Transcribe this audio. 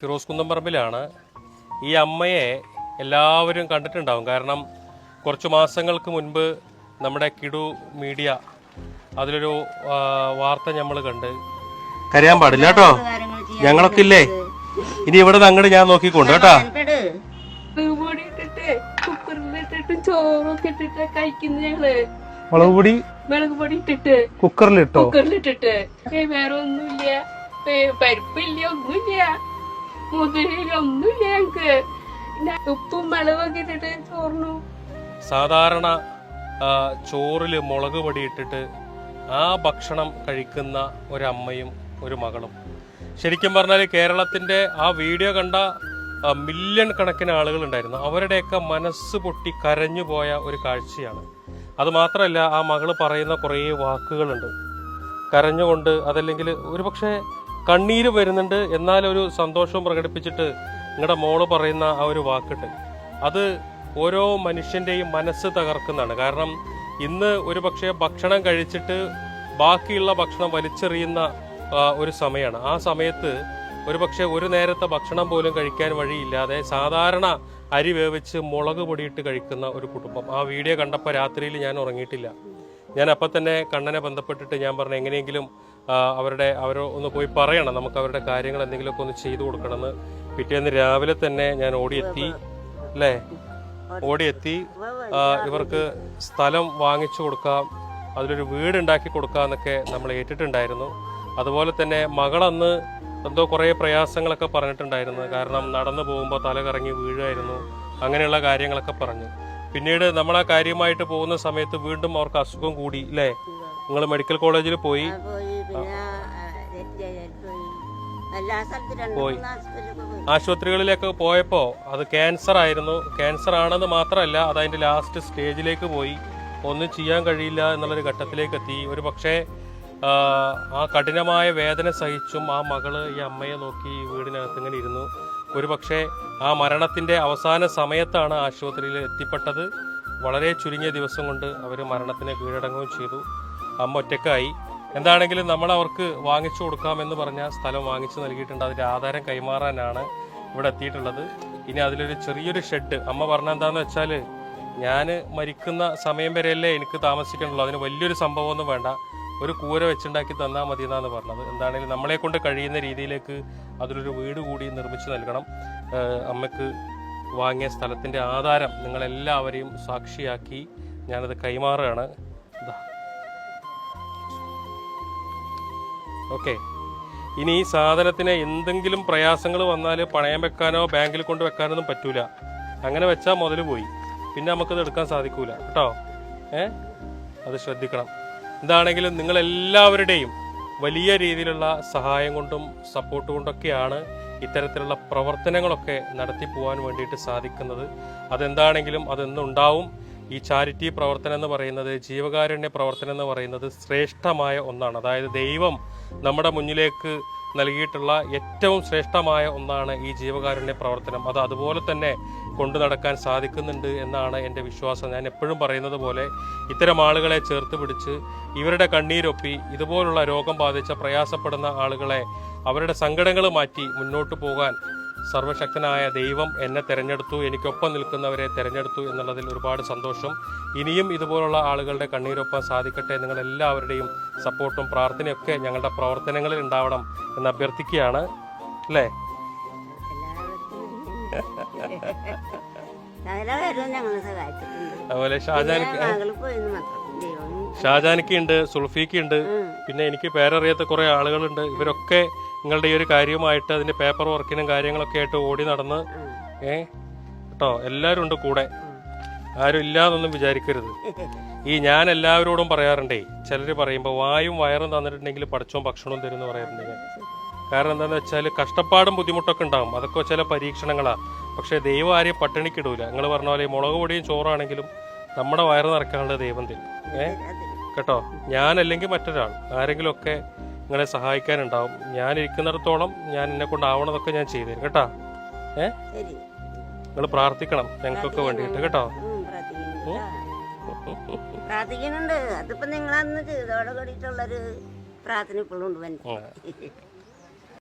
ഫിറോസ് കുന്നംപറമ്പിലാണ്. ഈ അമ്മയെ എല്ലാവരും കണ്ടിട്ടുണ്ടാവും. കാരണം കുറച്ച് മാസങ്ങൾക്ക് മുൻപ് നമ്മുടെ കിടു മീഡിയ അതിലൊരു വാർത്ത നമ്മൾ കണ്ട്. കരയാൻ പാടില്ല കേട്ടോ, ഞങ്ങളൊക്കെ ഇല്ലേ. ഇനി ഇവിടെ നിന്ന് അങ്ങോട്ട് ഞാൻ നോക്കിക്കൊണ്ട് കേട്ടോ. ചോറൊക്കെ ഇട്ടിട്ട് കഴിക്കുന്ന ഞങ്ങള്. മുളക് പൊടി ഇട്ടിട്ട് കുക്കറിലിട്ടിട്ട് വേറെ ഒന്നുമില്ല, പരിപ്പില്ല, ഒന്നുമില്ല, മുതിരയില്ല, ഒന്നുമില്ല. ഞങ്ങക്ക് ഉപ്പും മുളകൊക്കെ ഇട്ടിട്ട് ചോറിനു. സാധാരണ ചോറില് മുളക് പൊടി ഇട്ടിട്ട് ആ ഭക്ഷണം കഴിക്കുന്ന ഒരമ്മയും ഒരു മകളും. ശരിക്കും പറഞ്ഞാൽ കേരളത്തിന്റെ ആ വീഡിയോ കണ്ട മില്യൺ കണക്കിന് ആളുകൾ ഉണ്ടായിരുന്നു. അവരുടെയൊക്കെ മനസ്സ് പൊട്ടി കരഞ്ഞു പോയ ഒരു കാഴ്ചയാണ്. അത് മാത്രമല്ല, ആ മകള് പറയുന്ന കുറേ വാക്കുകളുണ്ട് കരഞ്ഞുകൊണ്ട്. അതല്ലെങ്കിൽ ഒരുപക്ഷെ കണ്ണീര് വരുന്നുണ്ട്, എന്നാലൊരു സന്തോഷവും പ്രകടിപ്പിച്ചിട്ട് നിങ്ങളുടെ മോള് പറയുന്ന ആ ഒരു വാക്കുണ്ട്. അത് ഓരോ മനുഷ്യന്റെയും മനസ്സ് തകർക്കുന്നതാണ്. കാരണം ഇന്ന് ഒരുപക്ഷെ ഭക്ഷണം കഴിച്ചിട്ട് ബാക്കിയുള്ള ഭക്ഷണം വലിച്ചെറിയുന്ന ഒരു സമയമാണ്. ആ സമയത്ത് ഒരുപക്ഷെ ഒരു നേരത്തെ ഭക്ഷണം പോലും കഴിക്കാൻ വഴിയില്ലാതെ സാധാരണ അരി വേവിച്ച് മുളക് പൊടിയിട്ട് കഴിക്കുന്ന ഒരു കുടുംബം. ആ വീഡിയോ കണ്ടപ്പോൾ രാത്രിയിൽ ഞാൻ ഉറങ്ങിയിട്ടില്ല. ഞാൻ അപ്പം തന്നെ കണ്ണനെ ബന്ധപ്പെട്ടിട്ട് ഞാൻ പറഞ്ഞു, എങ്ങനെയെങ്കിലും അവരോ ഒന്ന് പോയി പറയണം, നമുക്ക് അവരുടെ കാര്യങ്ങൾ എന്തെങ്കിലുമൊക്കെ ഒന്ന് ചെയ്തു കൊടുക്കണമെന്ന്. പിറ്റേന്ന് രാവിലെ തന്നെ ഞാൻ ഓടിയെത്തി ഇവർക്ക് സ്ഥലം വാങ്ങിച്ചു കൊടുക്കാം, അതിലൊരു വീടുണ്ടാക്കി കൊടുക്കാമെന്നൊക്കെ നമ്മൾ ഏറ്റിട്ടുണ്ടായിരുന്നു. അതുപോലെ തന്നെ മകളന്ന് എന്തോ കുറേ പ്രയാസങ്ങളൊക്കെ പറഞ്ഞിട്ടുണ്ടായിരുന്നു. കാരണം നടന്നു പോകുമ്പോൾ തല കറങ്ങി വീഴുമായിരുന്നു, അങ്ങനെയുള്ള കാര്യങ്ങളൊക്കെ പറഞ്ഞു. പിന്നീട് നമ്മൾ ആ കാര്യമായിട്ട് പോകുന്ന സമയത്ത് വീണ്ടും അവർക്ക് അസുഖം കൂടി അല്ലേ. നിങ്ങൾ മെഡിക്കൽ കോളേജിൽ പോയി. ആശുപത്രികളിലേക്ക് പോയപ്പോൾ അത് ക്യാൻസർ ആയിരുന്നു. ക്യാൻസർ ആണെന്ന് മാത്രമല്ല, അത് അതിന്റെ ലാസ്റ്റ് സ്റ്റേജിലേക്ക് പോയി. ഒന്നും ചെയ്യാൻ കഴിയില്ല എന്നുള്ളൊരു ഘട്ടത്തിലേക്ക് എത്തി. ഒരു പക്ഷേ ആ കഠിനമായ വേദന സഹിച്ചും ആ മകള് ഈ അമ്മയെ നോക്കി വീടിനകത്ത് ഇങ്ങനെ ഇരുന്നു. ഒരു പക്ഷേ ആ മരണത്തിന്റെ അവസാന സമയത്താണ് ആശുപത്രിയിൽ എത്തിപ്പെട്ടത്. വളരെ ചുരുങ്ങിയ ദിവസം കൊണ്ട് അവർ മരണത്തിന് കീഴടങ്ങുകയും ചെയ്തു. അമ്മ ഒറ്റക്കായി. എന്താണെങ്കിലും നമ്മൾ അവർക്ക് വാങ്ങിച്ചു കൊടുക്കാമെന്ന് പറഞ്ഞ സ്ഥലം വാങ്ങിച്ചു നൽകിയിട്ടുണ്ട്. അതിന്റെ ആധാരം കൈമാറാനാണ് ഇവിടെ എത്തിയിട്ടുള്ളത്. ഇനി അതിലൊരു ചെറിയൊരു ഷെഡ്. അമ്മ പറഞ്ഞ എന്താന്ന് വെച്ചാൽ, ഞാൻ മരിക്കുന്ന സമയം വരെയല്ലേ എനിക്ക് താമസിക്കണുള്ളൂ, അതിന് വലിയൊരു സംഭവമൊന്നും വേണ്ട, ഒരു കൂര വെച്ചുണ്ടാക്കി തന്നാൽ മതി എന്നാണ് പറഞ്ഞത്. എന്താണെങ്കിലും നമ്മളെ കൊണ്ട് കഴിയുന്ന രീതിയിലേക്ക് അതിലൊരു വീട് കൂടി നിർമ്മിച്ചു നൽകണം. അമ്മയ്ക്ക് വാങ്ങിയ സ്ഥലത്തിന്റെ ആധാരം നിങ്ങളെല്ലാവരെയും സാക്ഷിയാക്കി ഞാനത് കൈമാറുകയാണ്. ഓക്കെ. ഇനി ഈ സാധനത്തിന് എന്തെങ്കിലും പ്രയാസങ്ങൾ വന്നാൽ പണയം വെക്കാനോ ബാങ്കിൽ കൊണ്ട് വെക്കാനൊന്നും പറ്റൂല. അങ്ങനെ വെച്ചാൽ മുതൽ പോയി, പിന്നെ നമുക്കത് എടുക്കാൻ സാധിക്കൂല കേട്ടോ. അത് ശ്രദ്ധിക്കണം. എന്താണെങ്കിലും നിങ്ങളെല്ലാവരുടെയും വലിയ രീതിയിലുള്ള സഹായം കൊണ്ടും സപ്പോർട്ട് കൊണ്ടൊക്കെയാണ് ഇത്തരത്തിലുള്ള പ്രവർത്തനങ്ങളൊക്കെ നടത്തി പോകാൻ വേണ്ടിയിട്ട് സാധിക്കുന്നത്. അതെന്താണെങ്കിലും അതെന്നുണ്ടാവും. ഈ ചാരിറ്റി പ്രവർത്തനം എന്ന് പറയുന്നത്, ജീവകാരുണ്യ പ്രവർത്തനം എന്ന് പറയുന്നത് ശ്രേഷ്ഠമായ ഒന്നാണ്. അതായത് ദൈവം നമ്മുടെ മുന്നിലേക്ക് നൽകിയിട്ടുള്ള ഏറ്റവും ശ്രേഷ്ഠമായ ഒന്നാണ് ഈ ജീവകാരുണ്യ പ്രവർത്തനം. അത് അതുപോലെ തന്നെ കൊണ്ടു നടക്കാൻ സാധിക്കുന്നുണ്ട് എന്നാണ് എൻ്റെ വിശ്വാസം. ഞാൻ എപ്പോഴും പറയുന്നത് പോലെ ഇത്തരം ആളുകളെ ചേർത്ത് പിടിച്ച് ഇവരുടെ കണ്ണീരൊപ്പി ഇതുപോലുള്ള രോഗം ബാധിച്ച പ്രയാസപ്പെടുന്ന ആളുകളെ അവരുടെ സങ്കടങ്ങൾ മാറ്റി മുന്നോട്ട് പോകാൻ സർവശക്തനായ ദൈവം എന്നെ തിരഞ്ഞെടുത്തു, എനിക്കൊപ്പം നിൽക്കുന്നവരെ തിരഞ്ഞെടുത്തു എന്നുള്ളതിൽ ഒരുപാട് സന്തോഷം. ഇനിയും ഇതുപോലുള്ള ആളുകളുടെ കണ്ണീരൊപ്പം സാധിക്കട്ടെ. നിങ്ങളെല്ലാവരുടെയും സപ്പോർട്ടും പ്രാർത്ഥനയൊക്കെ ഞങ്ങളുടെ പ്രവർത്തനങ്ങളിൽ ഉണ്ടാവണം എന്ന് അഭ്യർത്ഥിക്കുകയാണ് അല്ലേ. അതുപോലെ ഷാജാനിക്ക് ഉണ്ട്, സുൽഫിക്ക് ഉണ്ട്, പിന്നെ എനിക്ക് പേരറിയാത്ത കുറെ ആളുകളുണ്ട്. ഇവരൊക്കെ നിങ്ങളുടെ ഈ ഒരു കാര്യമായിട്ട് അതിന്റെ പേപ്പർ വർക്കിനും കാര്യങ്ങളൊക്കെ ആയിട്ട് ഓടി നടന്ന് കേട്ടോ. എല്ലാവരും ഉണ്ട് കൂടെ, ആരും ഇല്ലാന്നൊന്നും വിചാരിക്കരുത്. ഈ ഞാൻ എല്ലാവരോടും പറയാറുണ്ടേ, ചിലർ പറയുമ്പോൾ വായും വയറും തന്നിട്ടുണ്ടെങ്കിൽ പഠിച്ചോൻ ഭക്ഷണവും തരുമെന്ന് പറയാറുണ്ടെങ്കിൽ. കാരണം എന്താണെന്ന് വെച്ചാൽ കഷ്ടപ്പാടും ബുദ്ധിമുട്ടൊക്കെ ഉണ്ടാവും, അതൊക്കെ ചില പരീക്ഷണങ്ങളാണ്. പക്ഷെ ദൈവം ആരെയും പട്ടിണിക്കിടൂല. നിങ്ങൾ പറഞ്ഞ പോലെ മുളക് പൊടിയും ചോറാണെങ്കിലും നമ്മുടെ വയറ് നിറയ്ക്കാനുള്ള ദൈവം തരും. കേട്ടോ. ഞാനല്ലെങ്കിൽ മറ്റൊരാൾ ആരെങ്കിലും ഒക്കെ നിങ്ങളെ സഹായിക്കാനുണ്ടാവും. ഞാൻ ഇരിക്കുന്നിടത്തോളം ഞാൻ എന്നെ കൊണ്ടാവണതൊക്കെ ഞാൻ ചെയ്തു തരും കേട്ടോ. നിങ്ങൾ പ്രാർത്ഥിക്കണം ഞങ്ങൾക്കൊക്കെ വേണ്ടിയിട്ട് കേട്ടോ. പ്രാർത്ഥിക്കുന്നുണ്ട്. അതിപ്പോ നിങ്ങളന്ന് ചെയ്തോടെ കൂടിയിട്ടുള്ളൊരു പ്രാർത്ഥന ഇപ്പോഴും ഉണ്ട്.